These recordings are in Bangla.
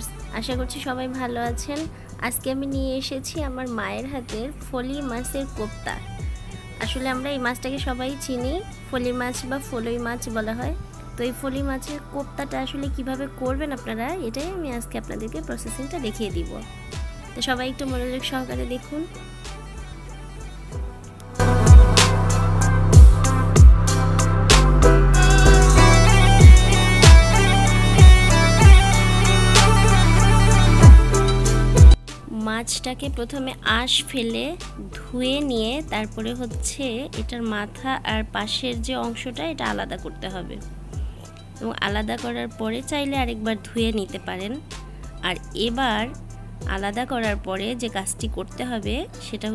ভিউয়ার্স, আশা করছি সবাই ভালো আছেন। আজকে আমি নিয়ে এসেছি আমার মায়ের হাতের ফলি মাছের কোপ্তা। আসলে আমরা এই মাছটাকে সবাই চিনি, ফলি মাছ বা ফলই মাছ বলা হয়। তো এই ফলি মাছের কোপ্তাটা আসলে কিভাবে করবেন আপনারা, এটাই আমি আজকে আপনাদেরকে প্রসেসিংটা দেখিয়ে দিব। তো সবাই একটু মনোযোগ সহকারে দেখুন। মাছটাকে প্রথমে আঁশ ফেলে ধুয়ে নিয়ে তারপরে এটার মাথা আর পাশের যে অংশটা এটা আলাদা করতে হবে, এবং আলাদা করার পরে চাইলে আরেকবার ধুয়ে নিতে পারেন। আর এবার আলাদা করার পরে যে কাজটি করতে হবে সেটা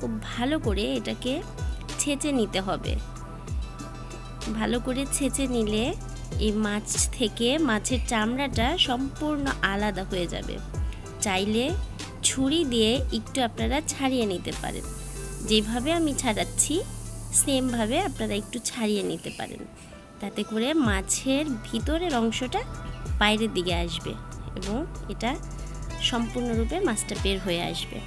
খুব ভালো করে এটাকে ছেঁচে নিতে হবে। ভালো করে ছেঁচে নিলে এই মাছ থেকে মাছের চামড়াটা সম্পূর্ণ আলাদা হয়ে যাবে। চাইলে ছুরি দিয়ে একটু আপনারা ছাড়িয়ে নিতে পারেন। যেভাবে আমি ছাড়াচ্ছি সেমভাবে আপনারা একটু ছাড়িয়ে নিতে পারেন, তাতে করে মাছের ভিতরের অংশটা বাইরের দিকে আসবে এবং এটা সম্পূর্ণরূপে মাছটা বের হয়ে আসবে।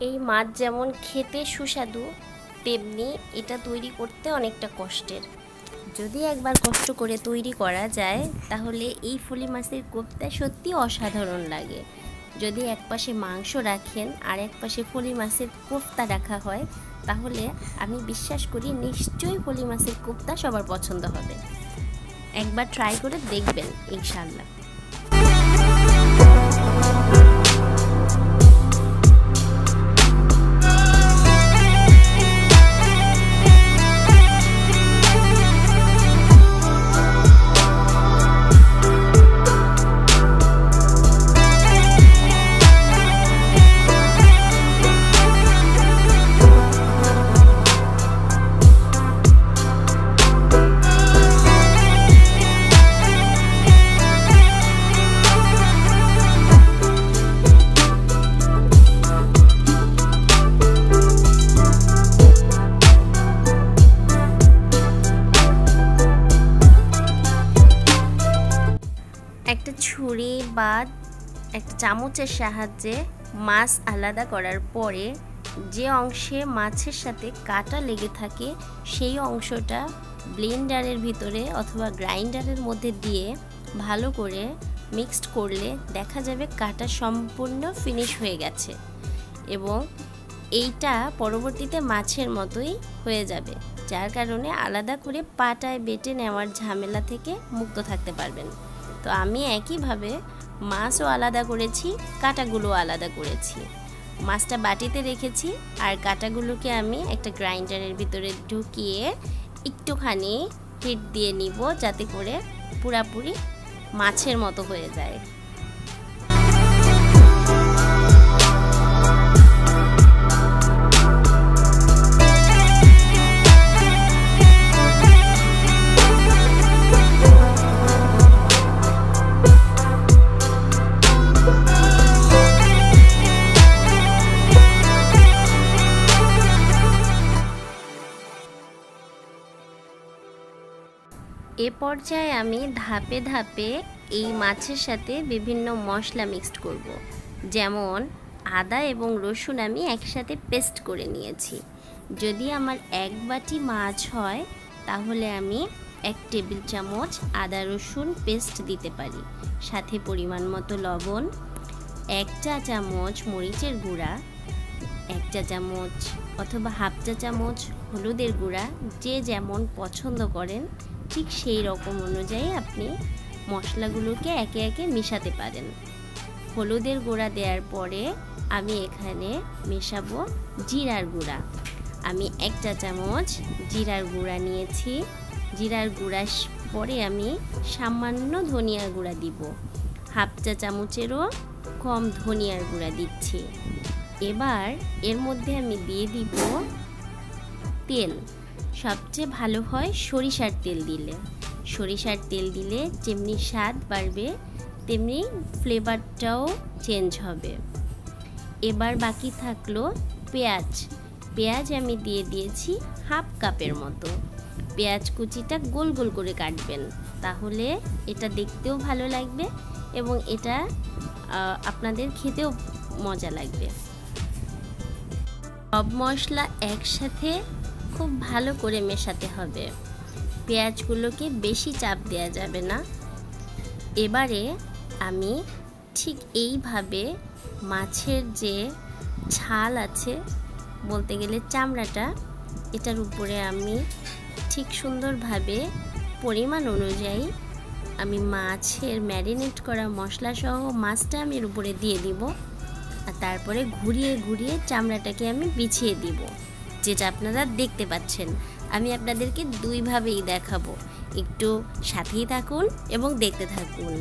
এই মাছ যেমন খেতে সুস্বাদু, তেমনি এটা তৈরি করতে অনেকটা কষ্টের। যদি একবার কষ্ট করে তৈরি করা যায় তাহলে এই ফলি মাছের কোপ্তা সত্যি অসাধারণ লাগে। যদি এক পাশে মাংস রাখেন আর এক পাশে ফলি মাছের কোপ্তা রাখা হয় তাহলে আমি বিশ্বাস করি নিশ্চয়ই ফলি মাছের কোপ্তা সবার পছন্দ হবে। একবার ট্রাই করে দেখবেন ইনশাআল্লাহ। একটা ছুরি বা একটা চামচের সাহায্যে মাছ আলাদা করার পরে যে অংশে মাছের সাথে কাঁটা লেগে থাকে সেই অংশটা ব্লেন্ডারের ভিতরে অথবা গ্রাইন্ডারের মধ্যে দিয়ে ভালো করে মিক্সড করলে দেখা যাবে কাঁটা সম্পূর্ণ ফিনিশ হয়ে গেছে এবং এইটা পরবর্তীতে মাছের মতোই হয়ে যাবে, যার কারণে আলাদা করে পাটায় বেটে নেওয়ার ঝামেলা থেকে মুক্ত থাকতে পারবেন। তো আমি একইভাবে মাছও আলাদা করেছি, কাঁটাগুলো আলাদা করেছি। মাছটা বাটিতে রেখেছি আর কাঁটাগুলোকে আমি একটা গ্রাইন্ডারের ভিতরে ঢুকিয়ে একটুখানি হিট দিয়ে নিব, যাতে করে পুরাপুরি মাছের মতো হয়ে যায়। এ পর্যায়ে আমি ধাপে ধাপে এই মাছের সাথে বিভিন্ন মশলা মিক্সড করব। যেমন আদা এবং রসুন আমি একসাথে পেস্ট করে নিয়েছি। যদি আমার এক বাটি মাছ হয় তাহলে আমি 1 টেবিল চামচ আদা রসুন পেস্ট দিতে পারি, সাথে পরিমাণ মতো লবণ, 1 চা চামচ মরিচের গুঁড়া, 1 চা চামচ অথবা হাফ চা চামচ হলুদের গুঁড়া, যে যেমন পছন্দ করেন ঠিক সেই রকম অনুযায়ী আপনি মশলাগুলোকে একে একে মেশাতে পারেন। হলুদের গুঁড়া দেওয়ার পরে আমি এখানে মেশাবো জিরার গুঁড়া। আমি 1 চা চামচ জিরার গুঁড়া নিয়েছি। জিরার গুঁড়া পরে আমি সামান্য ধনিয়ার গুঁড়া দিব, 1/2 চা চামচেরও কম ধনিয়ার গুঁড়া দিচ্ছি। এবার এর মধ্যে আমি দিয়ে দিব তেল। সবচেয়ে ভালো হয় সরিষার তেল দিলে। সরিষার তেল দিলে যেমনি স্বাদ বাড়বে তেমনি ফ্লেভারটাও চেঞ্জ হবে। এবার বাকি থাকলো পেঁয়াজ। পেঁয়াজ আমি দিয়ে দিয়েছি 1/2 কাপের মতো। পেঁয়াজ কুচিটা গোল গোল করে কাটবেন, তাহলে এটা দেখতেও ভালো লাগবে এবং এটা আপনাদের খেতেও মজা লাগবে। সব মশলা একসাথে খুব ভালো করে মেশাতে হবে, পেঁয়াজগুলোকে বেশি চাপ দেওয়া যাবে না। এবারে আমি ঠিক এইভাবে মাছের যে ছাল আছে, বলতে গেলে চামড়াটা, এটার উপরে আমি ঠিক সুন্দরভাবে পরিমাণ অনুযায়ী আমি মাছের ম্যারিনেট করা মশলা সহ মাছটা আমি এর উপরে দিয়ে দিব। আর তারপরে ঘুরিয়ে ঘুরিয়ে চামড়াটাকে আমি বিছিয়ে দিব, যেটা আপনারা দেখতে পাচ্ছেন। আমি আপনাদেরকে দুইভাবেই দেখাবো, একটু সাথেই থাকুন এবং দেখতে থাকুন।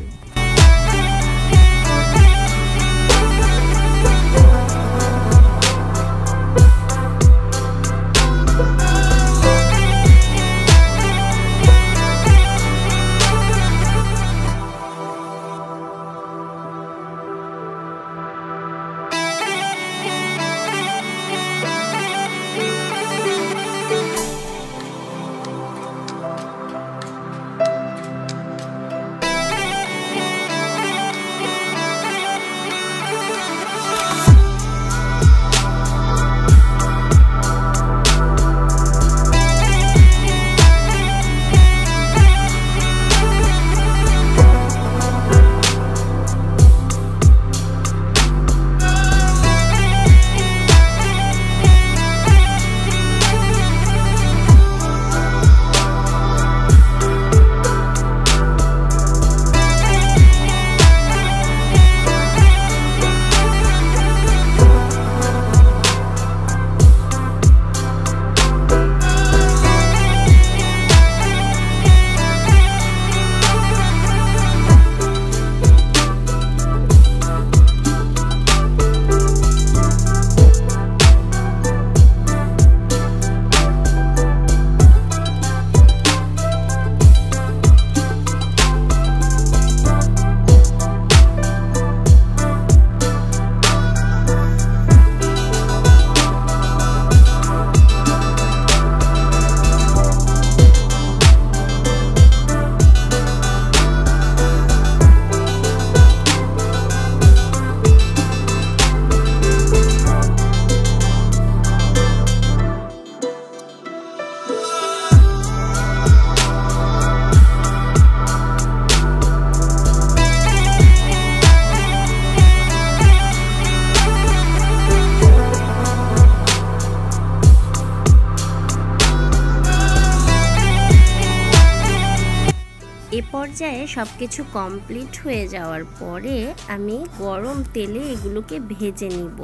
এ পর্যায়ে সব কিছু কমপ্লিট হয়ে যাওয়ার পরে আমি গরম তেলে এগুলোকে ভেজে নিব।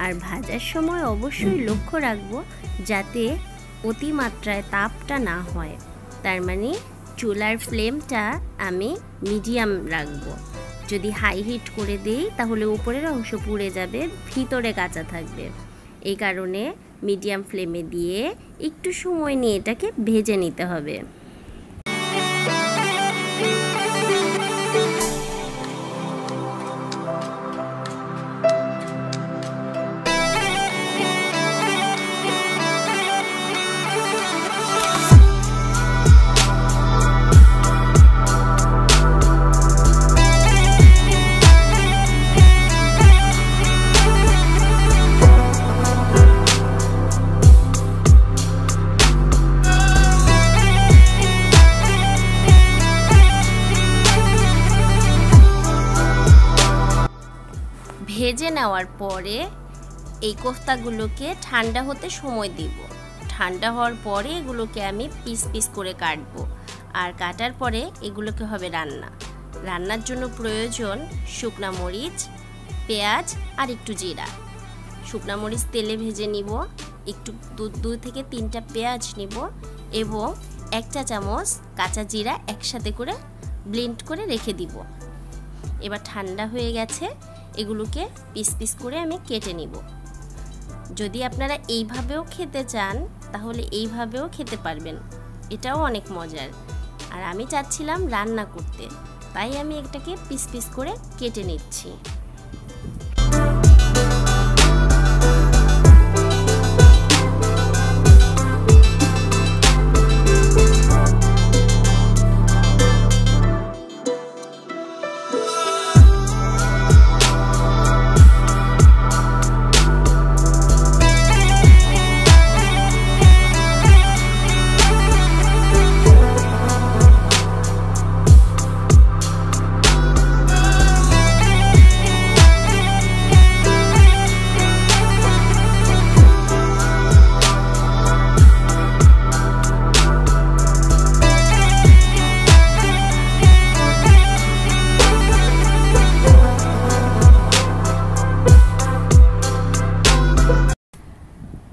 আর ভাজার সময় অবশ্যই লক্ষ্য রাখবো যাতে অতিমাত্রায় তাপটা না হয়। তার মানে চুলার ফ্লেমটা আমি মিডিয়াম রাখবো। যদি হাই হিট করে দিই তাহলে উপরের অংশ পুড়ে যাবে, ভিতরে কাঁচা থাকবে। এই কারণে মিডিয়াম ফ্লেমে দিয়ে একটু সময় নিয়ে এটাকে ভেজে নিতে হবে। ভেজে নেওয়ার পরে এই কোফতাগুলোকে ঠান্ডা হতে সময় দিব। ঠান্ডা হওয়ার পরে এগুলোকে আমি পিস পিস করে কাটবো। আর কাটার পরে এগুলোকে হবে রান্নার জন্য প্রয়োজন শুকনা মরিচ, পেঁয়াজ আর একটু জিরা। শুকনা মরিচ তেলে ভেজে নিব, একটু 2 থেকে 3টা পেঁয়াজ নিব এবং 1 চা চামচ কাঁচা জিরা একসাথে করে ব্লেন্ড করে রেখে দিব। এবার ঠান্ডা হয়ে গেছে, এগুলোকে পিস পিস করে আমি কেটে নিব। যদি আপনারা এইভাবেও খেতে চান তাহলে এইভাবেও খেতে পারবেন, এটাও অনেক মজার। আর আমি চাচ্ছিলাম রান্না করতে, তাই আমি এটাকে পিস পিস করে কেটে নিচ্ছি।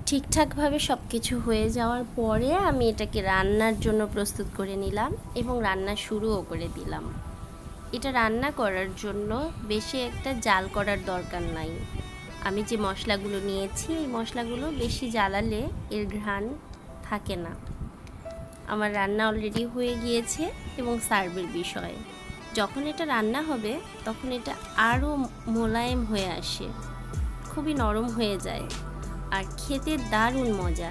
ঠিকঠাকভাবে সব কিছু হয়ে যাওয়ার পরে আমি এটাকে রান্নার জন্য প্রস্তুত করে নিলাম এবং রান্না শুরুও করে দিলাম। এটা রান্না করার জন্য বেশি একটা জাল করার দরকার নাই। আমি যে মশলাগুলো নিয়েছি এই মশলাগুলো বেশি জ্বালালে এর ঘ্রাণ থাকে না। আমার রান্না অলরেডি হয়ে গিয়েছে এবং সার্ভের বিষয়, যখন এটা রান্না হবে তখন এটা আরও মোলায়েম হয়ে আসে, খুবই নরম হয়ে যায় আর খেতে দারুণ মজা।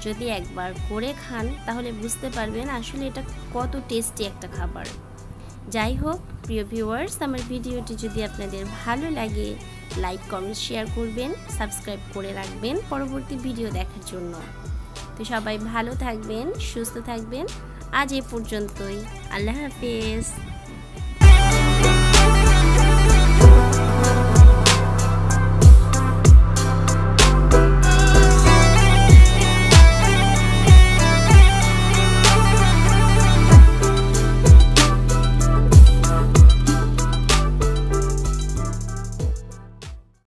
যদি একবার করে খান তাহলে বুঝতে পারবেন আসলে এটা কত টেস্টি একটা খাবার। যাই হোক প্রিয় ভিউয়ার্স, আমার ভিডিওটি যদি আপনাদের ভালো লাগে লাইক কমেন্ট শেয়ার করবেন, সাবস্ক্রাইব করে রাখবেন পরবর্তী ভিডিও দেখার জন্য। তো সবাই ভালো থাকবেন, সুস্থ থাকবেন। আজ এ পর্যন্তই, আল্লাহ হাফেজ।